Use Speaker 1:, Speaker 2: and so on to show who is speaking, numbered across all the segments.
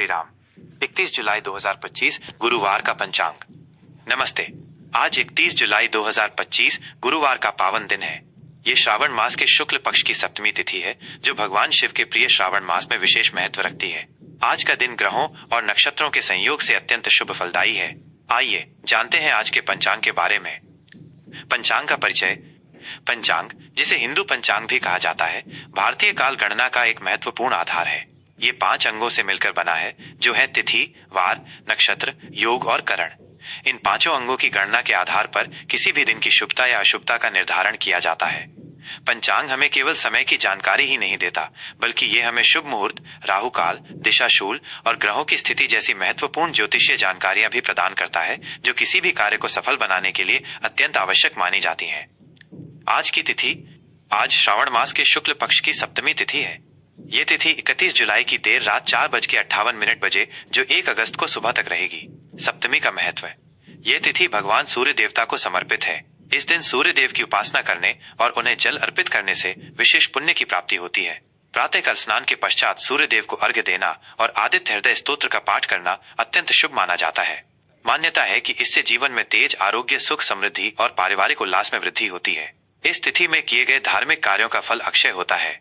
Speaker 1: श्री राम। 31 जुलाई 2025 गुरुवार का पंचांग। नमस्ते। आज 31 जुलाई 2025 गुरुवार का पावन दिन है। ये श्रावण मास के शुक्ल पक्ष की सप्तमी तिथि है, जो भगवान शिव के प्रिय श्रावण मास में विशेष महत्व रखती है। आज का दिन ग्रहों और नक्षत्रों के संयोग से अत्यंत शुभ फलदायी है। आइए जानते हैं आज के पंचांग के बारे में। पंचांग का परिचय। पंचांग, जिसे हिंदू पंचांग भी कहा जाता है, भारतीय काल गणना का एक महत्वपूर्ण आधार है। ये 5 अंगों से मिलकर बना है, जो है तिथि, वार, नक्षत्र, योग और करण। इन 5 अंगों की गणना के आधार पर किसी भी दिन की शुभता या अशुभता का निर्धारण किया जाता है। पंचांग हमें केवल समय की जानकारी ही नहीं देता, बल्कि ये हमें शुभ मुहूर्त, राहु काल, दिशाशूल और ग्रहों की स्थिति जैसी महत्वपूर्ण ज्योतिषीय जानकारियां भी प्रदान करता है, जो किसी भी कार्य को सफल बनाने के लिए अत्यंत आवश्यक मानी जाती हैं। आज की तिथि। आज श्रावण मास के शुक्ल पक्ष की सप्तमी तिथि है। ये तिथि 31 जुलाई की देर रात 4:58 बजे, जो 1 अगस्त को सुबह तक रहेगी। सप्तमी का महत्व है। ये तिथि भगवान सूर्य देवता को समर्पित है। इस दिन सूर्य देव की उपासना करने और उन्हें जल अर्पित करने से विशेष पुण्य की प्राप्ति होती है। प्रातःकाल स्नान के पश्चात सूर्य देव को अर्घ्य देना और आदित्य हृदय स्तोत्र का पाठ करना अत्यंत शुभ माना जाता है। मान्यता है कि इससे जीवन में तेज, आरोग्य, सुख, समृद्धि और पारिवारिक उल्लास में वृद्धि होती है। इस तिथि में किए गए धार्मिक कार्यों का फल अक्षय होता है।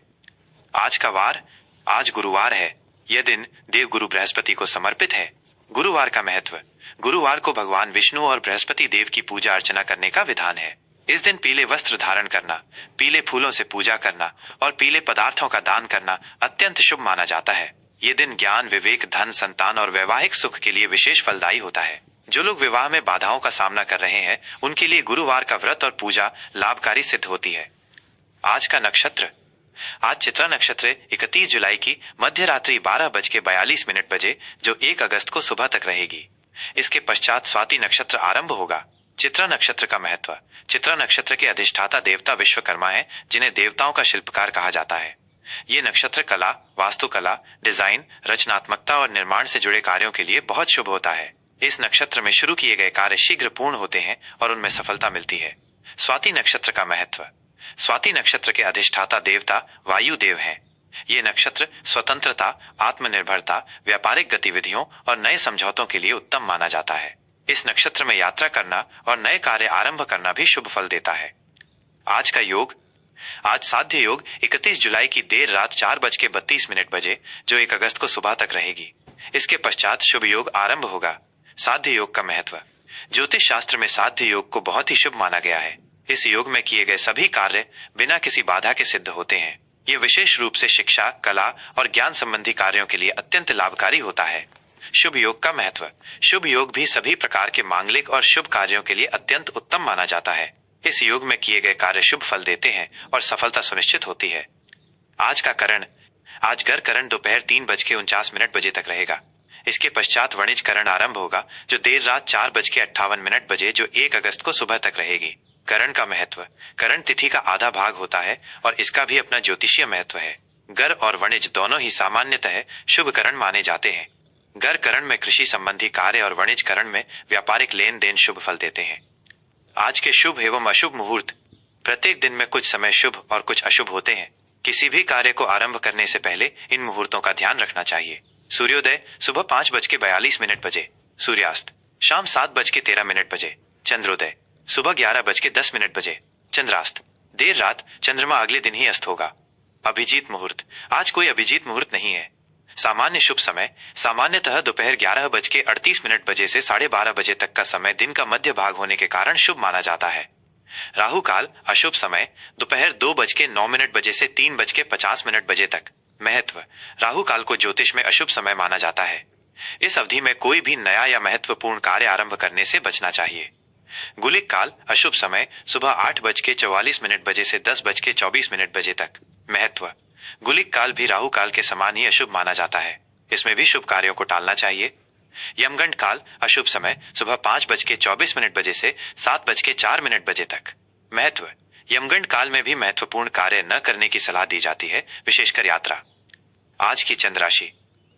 Speaker 1: आज का वार। आज गुरुवार है। यह दिन देव गुरु बृहस्पति को समर्पित है। गुरुवार का महत्व। गुरुवार को भगवान विष्णु और बृहस्पति देव की पूजा अर्चना करने का विधान है। इस दिन पीले वस्त्र धारण करना, पीले फूलों से पूजा करना और पीले पदार्थों का दान करना अत्यंत शुभ माना जाता है। ये दिन ज्ञान, विवेक, धन, संतान और वैवाहिक सुख के लिए विशेष फलदायी होता है। जो लोग विवाह में बाधाओं का सामना कर रहे हैं, उनके लिए गुरुवार का व्रत और पूजा लाभकारी सिद्ध होती है। आज का नक्षत्र। आज चित्रा नक्षत्र 31 जुलाई की मध्य रात्रि 12:42 बजे, जो 1 अगस्त को सुबह तक रहेगी। इसके पश्चात स्वाति नक्षत्र आरंभ होगा। चित्रा नक्षत्र का महत्व। चित्रा नक्षत्र के अधिष्ठाता देवता विश्वकर्मा हैं, जिन्हें देवताओं का शिल्पकार कहा जाता है। ये नक्षत्र कला, वास्तुकला, डिजाइन, रचनात्मकता और निर्माण से जुड़े कार्यों के लिए बहुत शुभ होता है। इस नक्षत्र में शुरू किए गए कार्य शीघ्र पूर्ण होते हैं और उनमें सफलता मिलती है। स्वाति नक्षत्र का महत्व। स्वाति नक्षत्र के अधिष्ठाता देवता वायु देव हैं। ये नक्षत्र स्वतंत्रता, आत्मनिर्भरता, व्यापारिक गतिविधियों और नए समझौतों के लिए उत्तम माना जाता है। इस नक्षत्र में यात्रा करना और नए कार्य आरंभ करना भी शुभ फल देता है। आज का योग। आज साध्य योग 31 जुलाई की देर रात 4:32 बजे, जो 1 अगस्त को सुबह तक रहेगी। इसके पश्चात शुभ योग आरंभ होगा। साध्य योग का महत्व। ज्योतिष शास्त्र में साध्य योग को बहुत ही शुभ माना गया है। इस योग में किए गए सभी कार्य बिना किसी बाधा के सिद्ध होते हैं। ये विशेष रूप से शिक्षा, कला और ज्ञान संबंधी कार्यों के लिए अत्यंत लाभकारी होता है। शुभ योग का महत्व। शुभ योग भी सभी प्रकार के मांगलिक और शुभ कार्यों के लिए अत्यंत उत्तम माना जाता है। इस योग में किए गए कार्य शुभ फल देते हैं और सफलता सुनिश्चित होती है। आज का करण। आज गर करण दोपहर 3:49 बजे तक रहेगा। इसके पश्चात वणिज करण आरंभ होगा, जो देर रात 4:58 बजे, जो 1 अगस्त को सुबह तक रहेगी। करण का महत्व। करण तिथि का आधा भाग होता है और इसका भी अपना ज्योतिषीय महत्व है। गर और वणिज दोनों ही सामान्यतः शुभ करण माने जाते हैं। गर करण में कृषि संबंधी कार्य और वणिज करण में व्यापारिक लेन देन शुभ फल देते हैं। आज के शुभ एवं अशुभ मुहूर्त। प्रत्येक दिन में कुछ समय शुभ और कुछ अशुभ होते हैं। किसी भी कार्य को आरंभ करने से पहले इन मुहूर्तों का ध्यान रखना चाहिए। सूर्योदय सुबह 5:42 बजे। सूर्यास्त शाम 7:13 बजे। चंद्रोदय सुबह 11:10 बजे। चंद्रास्त देर रात, चंद्रमा अगले दिन ही अस्त होगा। अभिजीत मुहूर्त। आज कोई अभिजीत मुहूर्त नहीं है। सामान्य शुभ समय सामान्यतः दोपहर 11:38 बजे से 12:30 बजे तक का समय दिन का मध्य भाग होने के कारण शुभ माना जाता है। राहु काल अशुभ समय दोपहर 2:09 बजे से 3:50 बजे तक। महत्व। राहु काल को ज्योतिष में अशुभ समय माना जाता है। इस अवधि में कोई भी नया या महत्वपूर्ण कार्य आरंभ करने से बचना चाहिए। गुलिक काल अशुभ समय सुबह 8:44 बजे से 10:24 बजे तक। महत्व। गुलिक काल भी राहु काल के समान ही अशुभ माना जाता है। इसमें भी शुभ कार्यों को टालना चाहिए। यमगंड काल अशुभ समय सुबह 5:24 बजे से 7:04 बजे तक। महत्व। यमगंड काल में भी महत्वपूर्ण कार्य न करने की सलाह दी जाती है, विशेषकर यात्रा। आज की चंद्र राशि।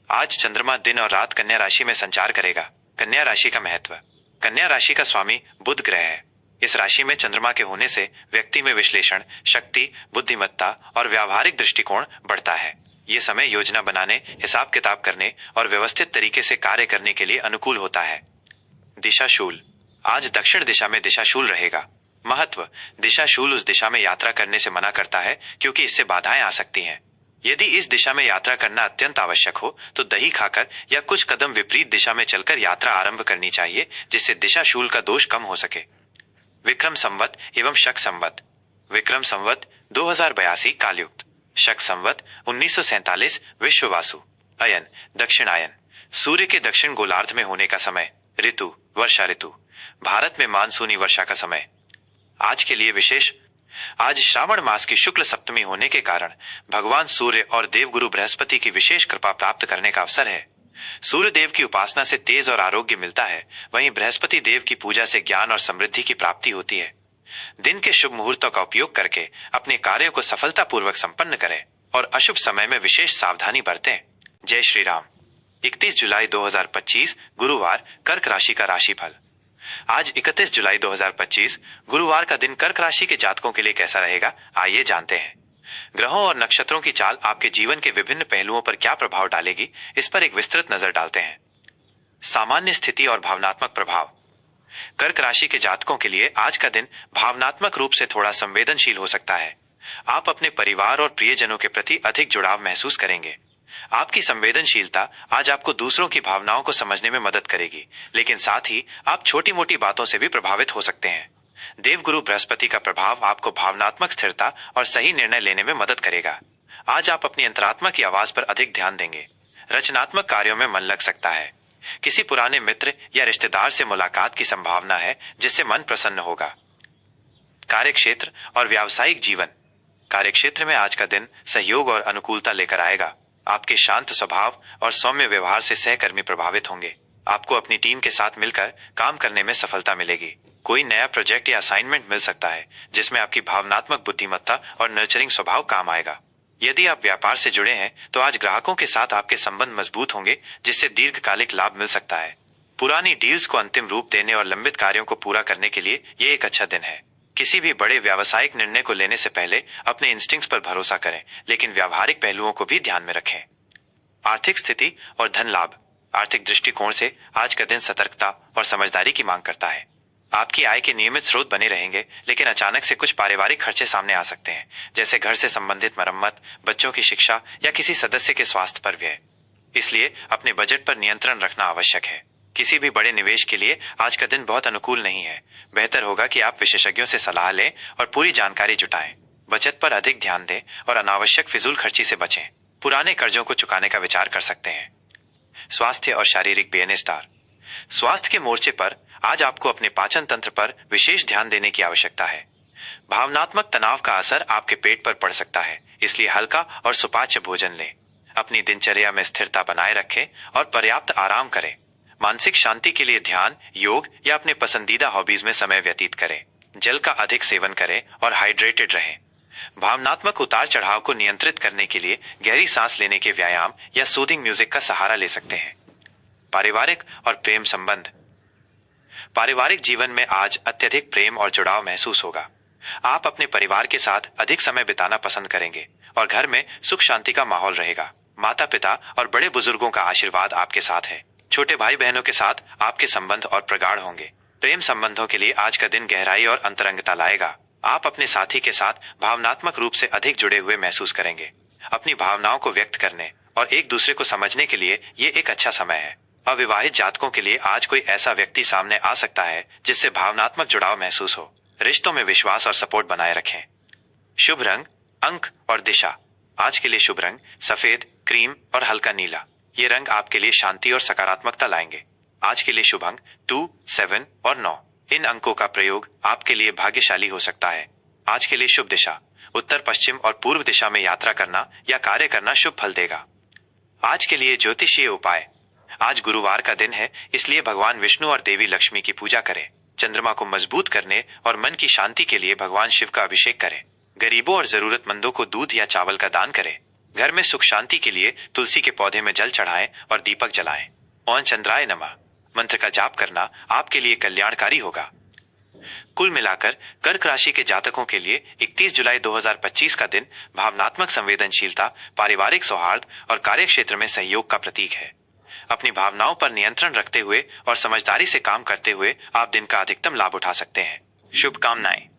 Speaker 1: आज चंद्रमा दिन और रात कन्या राशि में संचार करेगा। कन्या राशि का महत्व। कन्या राशि का स्वामी बुध ग्रह है। इस राशि में चंद्रमा के होने से व्यक्ति में विश्लेषण शक्ति, बुद्धिमत्ता और व्यावहारिक दृष्टिकोण बढ़ता है। ये समय योजना बनाने, हिसाब किताब करने और व्यवस्थित तरीके से कार्य करने के लिए अनुकूल होता है। दिशाशूल, आज दक्षिण दिशा में दिशाशूल रहेगा। महत्व, दिशाशूल उस दिशा में यात्रा करने से मना करता है क्योंकि इससे बाधाएं आ सकती हैं। यदि इस दिशा में यात्रा करना अत्यंत आवश्यक हो तो दही खाकर या कुछ कदम विपरीत दिशा में चलकर यात्रा आरंभ करनी चाहिए, जिससे दिशाशूल का दोष कम हो सके। विक्रम संवत एवं शक संवत। विक्रम संवत 2082 कालयुक्त, शक संवत 1947 विश्ववासु। अयन दक्षिणायन, सूर्य के दक्षिण गोलार्ध में होने का समय। ऋतु वर्षा ऋतु, भारत में मानसूनी वर्षा का समय। आज के लिए विशेष, आज श्रावण मास की शुक्ल सप्तमी होने के कारण भगवान सूर्य और देवगुरु बृहस्पति की विशेष कृपा प्राप्त करने का अवसर है। सूर्य देव की उपासना से तेज और आरोग्य मिलता है, वहीं बृहस्पति देव की पूजा से ज्ञान और समृद्धि की प्राप्ति होती है। दिन के शुभ मुहूर्तों का उपयोग करके अपने कार्यों को सफलतापूर्वक संपन्न करें और अशुभ समय में विशेष सावधानी बरतें। जय श्री राम। 31 जुलाई 2025 गुरुवार, कर्क राशि का राशिफल। आज 31 जुलाई 2025 गुरुवार का दिन कर्क राशि के जातकों के लिए कैसा रहेगा, आइए जानते हैं। ग्रहों और नक्षत्रों की चाल आपके जीवन के विभिन्न पहलुओं पर क्या प्रभाव डालेगी, इस पर एक विस्तृत नजर डालते हैं। सामान्य स्थिति और भावनात्मक प्रभाव। कर्क राशि के जातकों के लिए आज का दिन भावनात्मक रूप से थोड़ा संवेदनशील हो सकता है। आप अपने परिवार और प्रियजनों के प्रति अधिक जुड़ाव महसूस करेंगे। आपकी संवेदनशीलता आज आपको दूसरों की भावनाओं को समझने में मदद करेगी, लेकिन साथ ही आप छोटी मोटी बातों से भी प्रभावित हो सकते हैं। देवगुरु बृहस्पति का प्रभाव आपको भावनात्मक स्थिरता और सही निर्णय लेने में मदद करेगा। आज आप अपनी अंतरात्मा की आवाज पर अधिक ध्यान देंगे। रचनात्मक कार्यों में मन लग सकता है। किसी पुराने मित्र या रिश्तेदार से मुलाकात की संभावना है, जिससे मन प्रसन्न होगा। कार्यक्षेत्र और व्यावसायिक जीवन। कार्यक्षेत्र में आज का दिन सहयोग और अनुकूलता लेकर आएगा। आपके शांत स्वभाव और सौम्य व्यवहार से सहकर्मी प्रभावित होंगे। आपको अपनी टीम के साथ मिलकर काम करने में सफलता मिलेगी। कोई नया प्रोजेक्ट या असाइनमेंट मिल सकता है, जिसमें आपकी भावनात्मक बुद्धिमत्ता और नर्चरिंग स्वभाव काम आएगा। यदि आप व्यापार से जुड़े हैं तो आज ग्राहकों के साथ आपके संबंध मजबूत होंगे, जिससे दीर्घकालिक लाभ मिल सकता है। पुरानी डील्स को अंतिम रूप देने और लंबित कार्यों को पूरा करने के लिए ये एक अच्छा दिन है। किसी भी बड़े व्यावसायिक निर्णय को लेने से पहले अपने इंस्टिंक्ट्स पर भरोसा करें, लेकिन व्यावहारिक पहलुओं को भी ध्यान में रखें। आर्थिक स्थिति और धन लाभ। आर्थिक दृष्टिकोण से आज का दिन सतर्कता और समझदारी की मांग करता है। आपकी आय के नियमित स्रोत बने रहेंगे, लेकिन अचानक से कुछ पारिवारिक खर्चे सामने आ सकते हैं, जैसे घर से संबंधित मरम्मत, बच्चों की शिक्षा या किसी सदस्य के स्वास्थ्य पर व्यय। इसलिए अपने बजट पर नियंत्रण रखना आवश्यक है। किसी भी बड़े निवेश के लिए आज का दिन बहुत अनुकूल नहीं है। बेहतर होगा कि आप विशेषज्ञों से सलाह लें और पूरी जानकारी जुटाएं। बचत पर अधिक ध्यान दें और अनावश्यक फिजूल खर्ची से बचें। पुराने कर्जों को चुकाने का विचार कर सकते हैं। स्वास्थ्य और शारीरिक बेने स्टार। स्वास्थ्य के मोर्चे पर आज आपको अपने पाचन तंत्र पर विशेष ध्यान देने की आवश्यकता है। भावनात्मक तनाव का असर आपके पेट पर पड़ सकता है, इसलिए हल्का और सुपाच्य भोजन लें। अपनी दिनचर्या में स्थिरता बनाए रखें और पर्याप्त आराम करें। मानसिक शांति के लिए ध्यान, योग या अपने पसंदीदा हॉबीज में समय व्यतीत करें। जल का अधिक सेवन करें और हाइड्रेटेड रहें। भावनात्मक उतार चढ़ाव को नियंत्रित करने के लिए गहरी सांस लेने के व्यायाम या सूदिंग म्यूजिक का सहारा ले सकते हैं। पारिवारिक और प्रेम संबंध। पारिवारिक जीवन में आज अत्यधिक प्रेम और जुड़ाव महसूस होगा। आप अपने परिवार के साथ अधिक समय बिताना पसंद करेंगे और घर में सुख शांति का माहौल रहेगा। माता पिता और बड़े बुजुर्गों का आशीर्वाद आपके साथ है। छोटे भाई बहनों के साथ आपके संबंध और प्रगाढ़ होंगे। प्रेम संबंधों के लिए आज का दिन गहराई और अंतरंगता लाएगा। आप अपने साथी के साथ भावनात्मक रूप से अधिक जुड़े हुए महसूस करेंगे। अपनी भावनाओं को व्यक्त करने और एक दूसरे को समझने के लिए ये एक अच्छा समय है। अविवाहित जातकों के लिए आज कोई ऐसा व्यक्ति सामने आ सकता है जिससे भावनात्मक जुड़ाव महसूस हो। रिश्तों में विश्वास और सपोर्ट बनाए रखें। शुभ रंग, अंक और दिशा। आज के लिए शुभ रंग सफेद, क्रीम और हल्का नीला। ये रंग आपके लिए शांति और सकारात्मकता लाएंगे। आज के लिए शुभ अंक 2, 7 और 9। इन अंकों का प्रयोग आपके लिए भाग्यशाली हो सकता है। आज के लिए शुभ दिशा उत्तर, पश्चिम और पूर्व दिशा में यात्रा करना या कार्य करना शुभ फल देगा। आज के लिए ज्योतिषीय उपाय। आज गुरुवार का दिन है, इसलिए भगवान विष्णु और देवी लक्ष्मी की पूजा करें। चंद्रमा को मजबूत करने और मन की शांति के लिए भगवान शिव का अभिषेक करें। गरीबों और जरूरतमंदों को दूध या चावल का दान करें। घर में सुख शांति के लिए तुलसी के पौधे में जल चढ़ाएं और दीपक जलाएं। ओम चंद्राय नमः मंत्र का जाप करना आपके लिए कल्याणकारी होगा। कुल मिलाकर कर्क राशि के जातकों के लिए 31 जुलाई 2025 का दिन भावनात्मक संवेदनशीलता, पारिवारिक सौहार्द और कार्यक्षेत्र में सहयोग का प्रतीक है। अपनी भावनाओं पर नियंत्रण रखते हुए और समझदारी से काम करते हुए आप दिन का अधिकतम लाभ उठा सकते हैं। शुभकामनाएं।